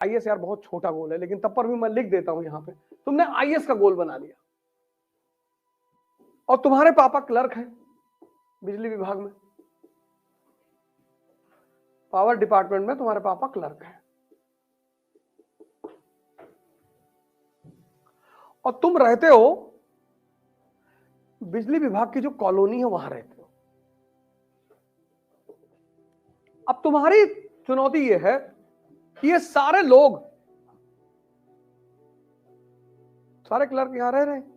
IAS यार बहुत छोटा गोल है, लेकिन तब पर भी मैं लिख देता हूं यहां पे, तुमने आईएएस का गोल बना लिया और तुम्हारे पापा क्लर्क हैं बिजली विभाग में, पावर डिपार्टमेंट में तुम्हारे पापा क्लर्क हैं, और तुम रहते हो बिजली विभाग की जो कॉलोनी है वहां रहते हो। अब तुम्हारी चुनौती यह है कि ये सारे लोग, सारे क्लर्क यहां रह रहे हैं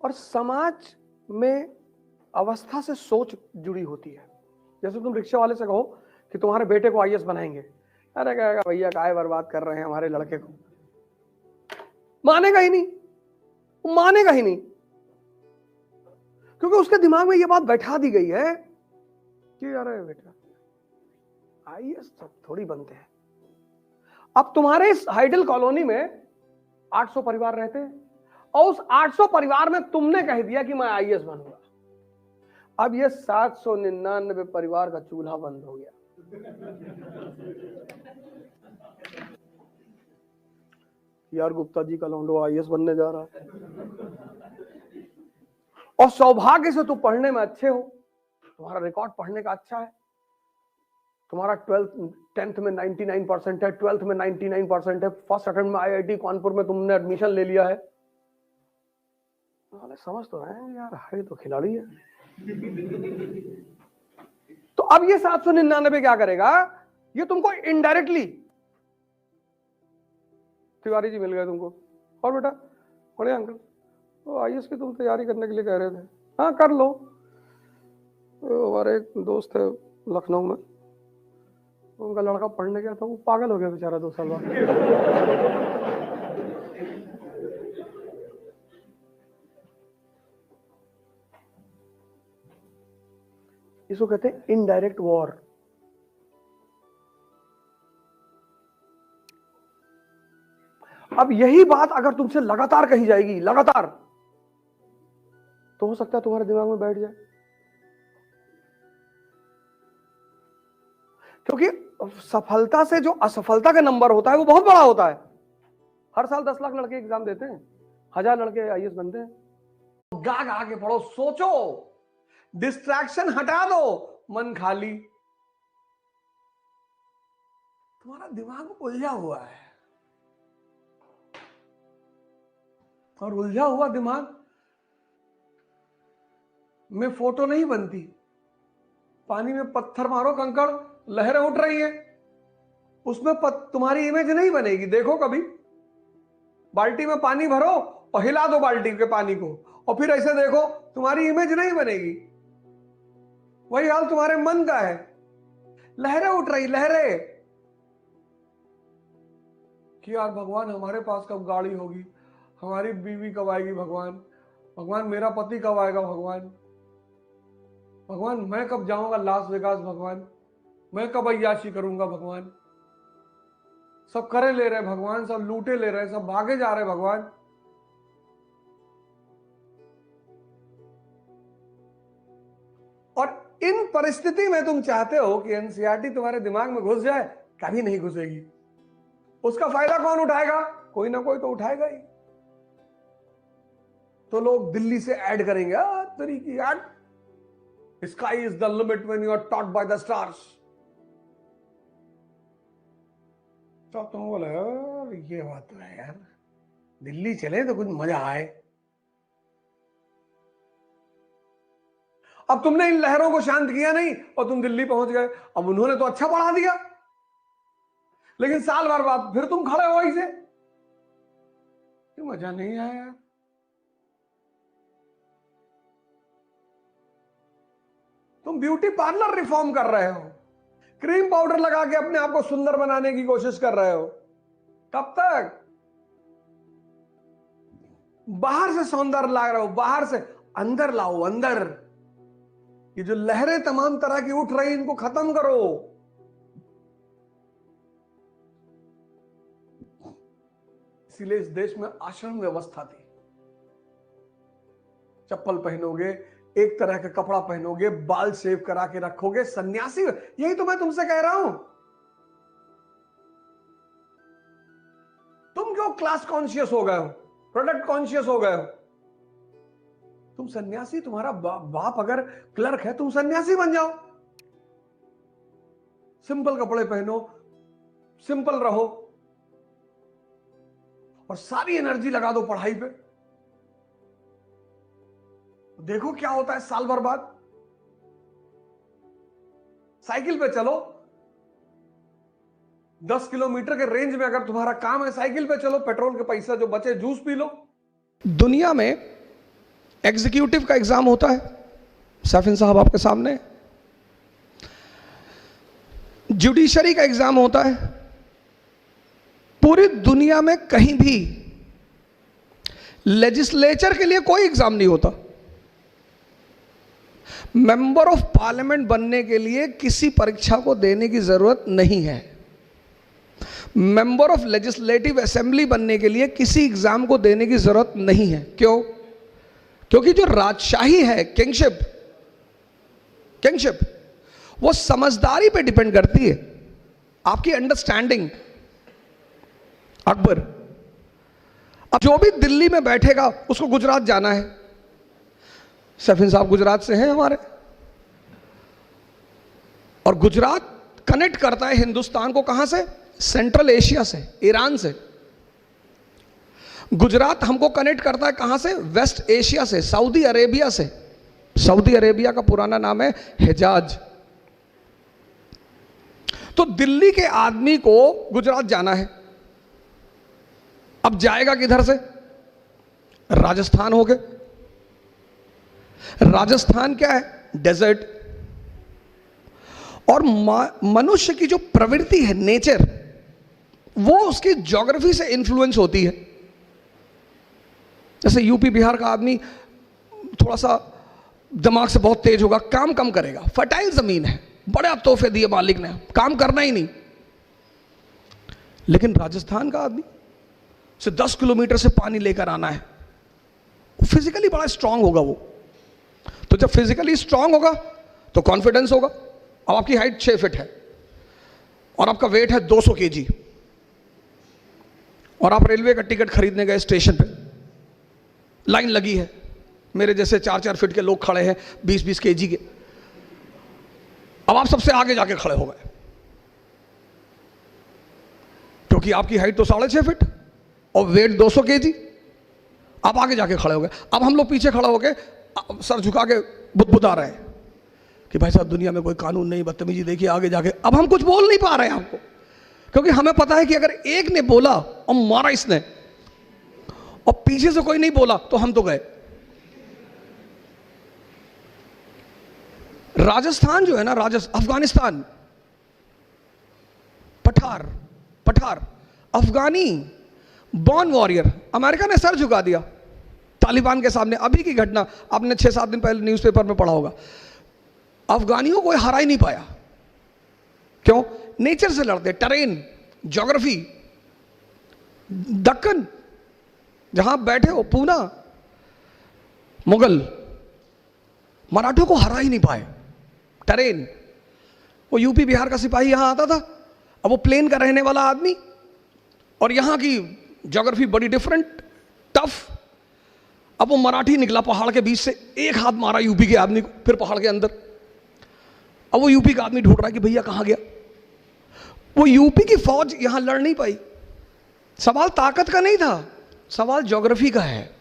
और समाज में अवस्था से सोच जुड़ी होती है। जैसे तुम रिक्शा वाले से कहो कि तुम्हारे बेटे को आईएएस बनाएंगे, अरे कहेगा भैया काय बर्बाद कर रहे हैं हमारे लड़के को, मानेगा ही नहीं, मानेगा ही नहीं, क्योंकि उसके दिमाग में यह बात बैठा दी गई है कि अरे बेटा आईएएस सब थोड़ी बनते हैं। अब तुम्हारे इस हाइडल कॉलोनी में 800 परिवार रहते हैं और उस 800 परिवार में तुमने कह दिया कि मैं आईएएस बनूंगा। अब ये 799 परिवार का चूल्हा बंद हो गया। यार गुप्ता जी का लौंडो आईएएस बनने जा रहा है, और सौभाग्य से तुम पढ़ने में अच्छे हो, तुम्हारा रिकॉर्ड पढ़ने का अच्छा है, तुम्हारा 10th में 99% है, 12th में 99% है, फर्स्ट अटेम्प्ट में आईआईटी कानपुर में तुमने एडमिशन ले लिया है। समझ तो रहे हैं यार, है तो खिलाड़ी है। तो अब ये 799 क्या करेगा, ये तुमको इनडायरेक्टली, तिवारी जी मिल गए तुमको, और बेटा बड़े अंकल तो आईएएस की तुम तैयारी करने के लिए कह रहे थे, हाँ कर लो। तो हमारे एक दोस्त है लखनऊ में, उनका लड़का पढ़ने गया था, वो पागल हो गया बेचारा 2 साल बाद। इसको कहते हैं इनडायरेक्ट वॉर। अब यही बात अगर तुमसे लगातार कही जाएगी, लगातार, तो हो सकता है तुम्हारे दिमाग में बैठ जाए, क्योंकि सफलता से जो असफलता का नंबर होता है वो बहुत बड़ा होता है। हर साल 10 लाख लड़के एग्जाम देते हैं, 1000 लड़के आईएएस बनते हैं। गा गा के पढ़ो, सोचो, डिस्ट्रैक्शन हटा दो, मन खाली। तुम्हारा दिमाग उलझा हुआ है, और उलझा हुआ दिमाग में फोटो नहीं बनती। पानी में पत्थर मारो, कंकड़, लहरें उठ रही है, उसमें तुम्हारी इमेज नहीं बनेगी। देखो कभी, बाल्टी में पानी भरो और हिला दो बाल्टी के पानी को, और फिर ऐसे देखो, तुम्हारी इमेज नहीं बनेगी। वही हाल तुम्हारे मन का है, लहरें उठ रही, लहरें कि यार भगवान हमारे पास कब गाड़ी होगी, हमारी बीवी कब आएगी, भगवान भगवान मेरा पति कब आएगा, भगवान भगवान मैं कब जाऊंगा लास वेगास, भगवान मैं कब अय्याशी करूंगा, भगवान सब करे ले रहे भगवान, सब लूटे ले रहे, सब भागे जा रहे भगवान। और इन परिस्थिति में तुम चाहते हो कि एनसीईआरटी तुम्हारे दिमाग में घुस जाए, कभी नहीं घुसेगी। उसका फायदा कौन उठाएगा, कोई ना कोई तो उठाएगा ही। तो लोग दिल्ली से ऐड करेंगे, तरीकी add, sky is the limit when you are taught by the stars. तो तुम बोले ये बात तो है यार, दिल्ली चले तो कुछ मजा आए। अब तुमने इन लहरों को शांत किया नहीं और तुम दिल्ली पहुंच गए। अब उन्होंने तो अच्छा पढ़ा दिया, लेकिन साल भर बाद फिर तुम खड़े हो ऐसे, मजा नहीं आया यार। तुम ब्यूटी पार्लर रिफॉर्म कर रहे हो, क्रीम पाउडर लगा के अपने आप को सुंदर बनाने की कोशिश कर रहे हो, कब तक? बाहर से सौंदर्य ला रहे हो, बाहर से अंदर लाओ, अंदर। ये जो लहरें तमाम तरह की उठ रही, इनको खत्म करो। इसीलिए इस देश में आश्रम व्यवस्था थी। चप्पल पहनोगे, एक तरह का कपड़ा पहनोगे, बाल शेव करा के रखोगे, सन्यासी। यही तो मैं तुमसे कह रहा हूं। तुम क्यों क्लास कॉन्शियस हो गए हो, प्रोडक्ट कॉन्शियस हो गए हो? तुम सन्यासी, तुम्हारा बाप अगर क्लर्क है, तुम सन्यासी बन जाओ। सिंपल कपड़े पहनो, सिंपल रहो, और सारी एनर्जी लगा दो पढ़ाई पे। देखो क्या होता है साल भर बाद। साइकिल पे चलो, 10 किलोमीटर के रेंज में अगर तुम्हारा काम है, साइकिल पे चलो, पेट्रोल के पैसा जो बचे जूस पी लो। दुनिया में एग्जीक्यूटिव का एग्जाम होता है, सैफिन साहब आपके सामने। जुडिशरी का एग्जाम होता है। पूरी दुनिया में कहीं भी लेजिस्लेचर के लिए कोई एग्जाम नहीं होता। मेंबर ऑफ पार्लियामेंट बनने के लिए किसी परीक्षा को देने की जरूरत नहीं है। मेंबर ऑफ लेजिस्लेटिव असेंबली बनने के लिए किसी एग्जाम को देने की जरूरत नहीं है। क्यों? क्योंकि जो राजशाही है, किंगशिप, वो समझदारी पे डिपेंड करती है, आपकी अंडरस्टैंडिंग। अकबर, अब जो भी दिल्ली में बैठेगा उसको गुजरात जाना है। सैफिन साहब गुजरात से हैं हमारे, और गुजरात कनेक्ट करता है हिंदुस्तान को कहां से? सेंट्रल एशिया से, ईरान से। गुजरात हमको कनेक्ट करता है कहां से? वेस्ट एशिया से, सऊदी अरेबिया से। सऊदी अरेबिया का पुराना नाम है हिजाज। तो दिल्ली के आदमी को गुजरात जाना है, अब जाएगा किधर से? राजस्थान हो गए। राजस्थान क्या है? डेजर्ट। और मनुष्य की जो प्रवृत्ति है, नेचर, वो उसकी ज्योग्राफी से इंफ्लुएंस होती है। जैसे यूपी बिहार का आदमी थोड़ा सा दिमाग से बहुत तेज होगा, काम कम करेगा, फर्टाइल जमीन है, बड़े तोहफे दिए मालिक ने, काम करना ही नहीं। लेकिन राजस्थान का आदमी से 10 किलोमीटर से पानी लेकर आना है, फिजिकली बड़ा स्ट्रांग होगा वो। तो जब फिजिकली स्ट्रांग होगा तो कॉन्फिडेंस होगा। अब आपकी हाइट 6 फीट है और आपका वेट है 200 केजी, और आप रेलवे का टिकट खरीदने गए, स्टेशन पे लाइन लगी है, मेरे जैसे 4-4 फीट के लोग खड़े हैं 20-20 केजी के। अब आप सबसे आगे जाके खड़े हो गए, क्योंकि आपकी हाइट तो 6.5 फीट और वेट 200 केजी। आप आगे जाके खड़े हो गए। अब हम लोग पीछे खड़े हो गए, सर झुका के बुदबुदा रहे हैं कि भाई साहब दुनिया में कोई कानून नहीं, बदतमीजी देखिए आगे जाके। अब हम कुछ बोल नहीं पा रहे हैं आपको, क्योंकि हमें पता है कि अगर एक ने बोला और मारा इसने, और पीछे से कोई नहीं बोला, तो हम तो गए। राजस्थान जो है ना, अफगानिस्तान, पठार अफगानी बॉर्न वॉरियर, अमेरिका ने सर झुका दिया तालिबान के सामने। अभी की घटना आपने 6-7 दिन पहले न्यूज़पेपर में पढ़ा होगा। अफगानियों को हरा ही नहीं पाया। क्यों? नेचर से लड़ते, टरेन, ज्योग्राफी। दक्कन जहां बैठे हो, पूना, मुगल, मराठों को हरा ही नहीं पाए, टरेन। वो यूपी बिहार का सिपाही यहां आता था, अब वो प्लेन का रहने वाला आदमी, और यहां की ज्योग्राफी बड़ी डिफरेंट, टफ। अब वो मराठी निकला पहाड़ के बीच से, एक हाथ मारा यूपी के आदमी को, फिर पहाड़ के अंदर। अब वो यूपी का आदमी ढूंढ रहा है कि भैया कहां गया। वो यूपी की फौज यहां लड़ नहीं पाई। सवाल ताकत का नहीं था, सवाल ज्योग्राफी का है।